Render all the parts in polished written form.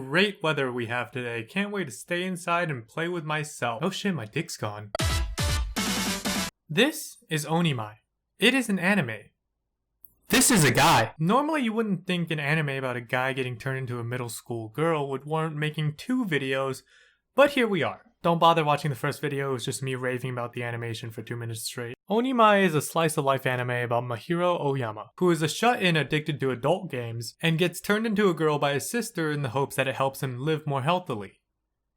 great weather we have today. Can't wait to stay inside and play with myself. Oh shit, my dick's gone. This is Onimai. It is an anime. This is a guy. Normally you wouldn't think an anime about a guy getting turned into a middle school girl would warrant making 2 videos, but here we are. Don't bother watching the first video, it was just me raving about the animation for 2 minutes straight. Onimai is a slice of life anime about Mahiro Oyama, who is a shut-in addicted to adult games, and gets turned into a girl by his sister in the hopes that it helps him live more healthily.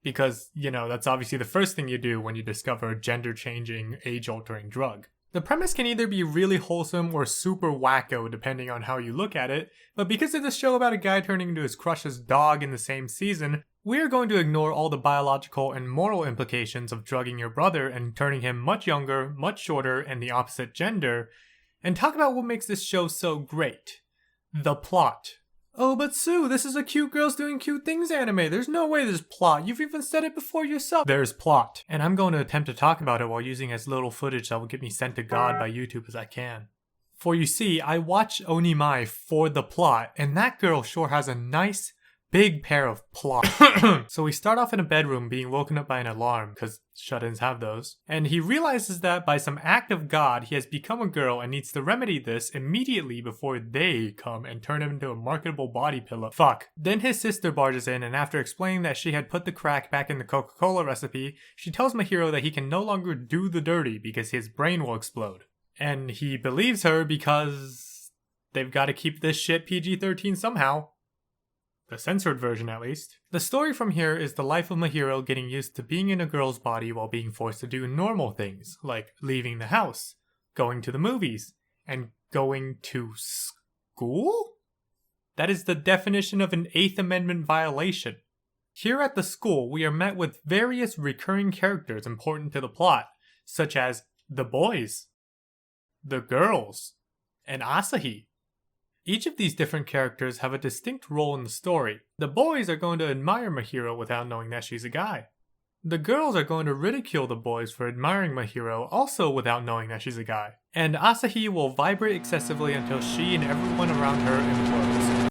Because, you know, that's obviously the first thing you do when you discover a gender-changing, age-altering drug. The premise can either be really wholesome or super wacko depending on how you look at it, but because it's a show about a guy turning into his crush's dog in the same season, we're going to ignore all the biological and moral implications of drugging your brother and turning him much younger, much shorter, and the opposite gender, and talk about what makes this show so great. The plot. Oh, but Sue, this is a cute girls doing cute things anime. There's no way there's plot. You've even said it before yourself. There's plot. And I'm going to attempt to talk about it while using as little footage that will get me sent to God by YouTube as I can. For you see, I watch Onimai for the plot, and that girl sure has a nice, big pair of plot. So we start off in a bedroom being woken up by an alarm, because shut-ins have those. And he realizes that by some act of God, he has become a girl and needs to remedy this immediately before they come and turn him into a marketable body pillow. Fuck. Then his sister barges in, and after explaining that she had put the crack back in the Coca-Cola recipe, she tells Mahiro that he can no longer do the dirty because his brain will explode. And he believes her because they've got to keep this shit PG-13 somehow. The censored version, at least. The story from here is the life of Mahiro getting used to being in a girl's body while being forced to do normal things, like leaving the house, going to the movies, and going to school? That is the definition of an 8th Amendment violation. Here at the school, we are met with various recurring characters important to the plot, such as the boys, the girls, and Asahi. Each of these different characters have a distinct role in the story. The boys are going to admire Mahiro without knowing that she's a guy. The girls are going to ridicule the boys for admiring Mahiro also without knowing that she's a guy. And Asahi will vibrate excessively until she and everyone around her implodes.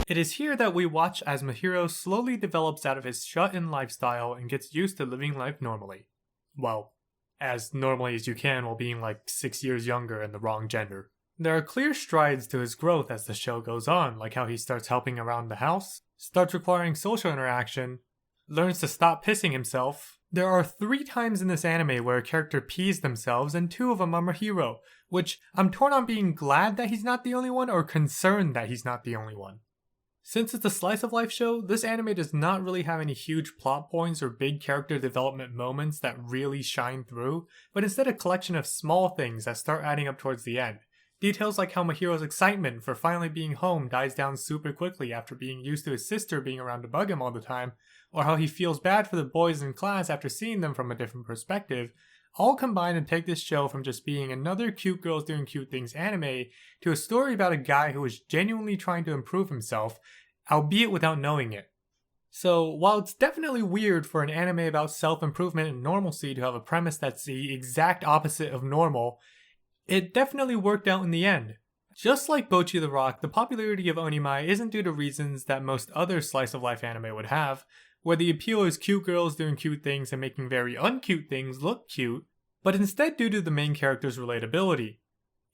It is here that we watch as Mahiro slowly develops out of his shut-in lifestyle and gets used to living life normally. Well, as normally as you can while being like 6 years younger and the wrong gender. There are clear strides to his growth as the show goes on, like how he starts helping around the house, starts requiring social interaction, learns to stop pissing himself. There are 3 times in this anime where a character pees themselves and 2 of them are Mahiro, which I'm torn on being glad that he's not the only one or concerned that he's not the only one. Since it's a slice of life show, this anime does not really have any huge plot points or big character development moments that really shine through, but instead a collection of small things that start adding up towards the end. Details like how Mahiro's excitement for finally being home dies down super quickly after being used to his sister being around to bug him all the time, or how he feels bad for the boys in class after seeing them from a different perspective, all combine to take this show from just being another cute girls doing cute things anime to a story about a guy who is genuinely trying to improve himself, albeit without knowing it. So, while it's definitely weird for an anime about self-improvement and normalcy to have a premise that's the exact opposite of normal, it definitely worked out in the end. Just like Bocchi the Rock, the popularity of Onimai isn't due to reasons that most other slice-of-life anime would have, where the appeal is cute girls doing cute things and making very uncute things look cute, but instead due to the main character's relatability.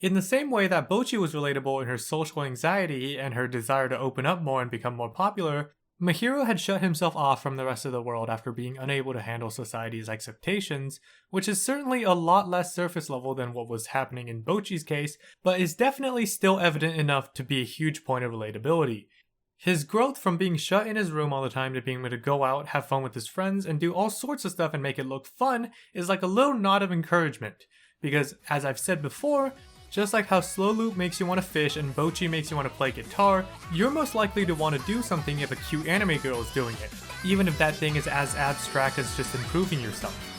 In the same way that Bocchi was relatable in her social anxiety and her desire to open up more and become more popular, Mahiro had shut himself off from the rest of the world after being unable to handle society's expectations, which is certainly a lot less surface level than what was happening in Bocchi's case, but is definitely still evident enough to be a huge point of relatability. His growth from being shut in his room all the time to being able to go out, have fun with his friends, and do all sorts of stuff and make it look fun is like a little nod of encouragement. Because, as I've said before, just like how Slow Loop makes you want to fish and Bocchi makes you want to play guitar, you're most likely to want to do something if a cute anime girl is doing it, even if that thing is as abstract as just improving yourself.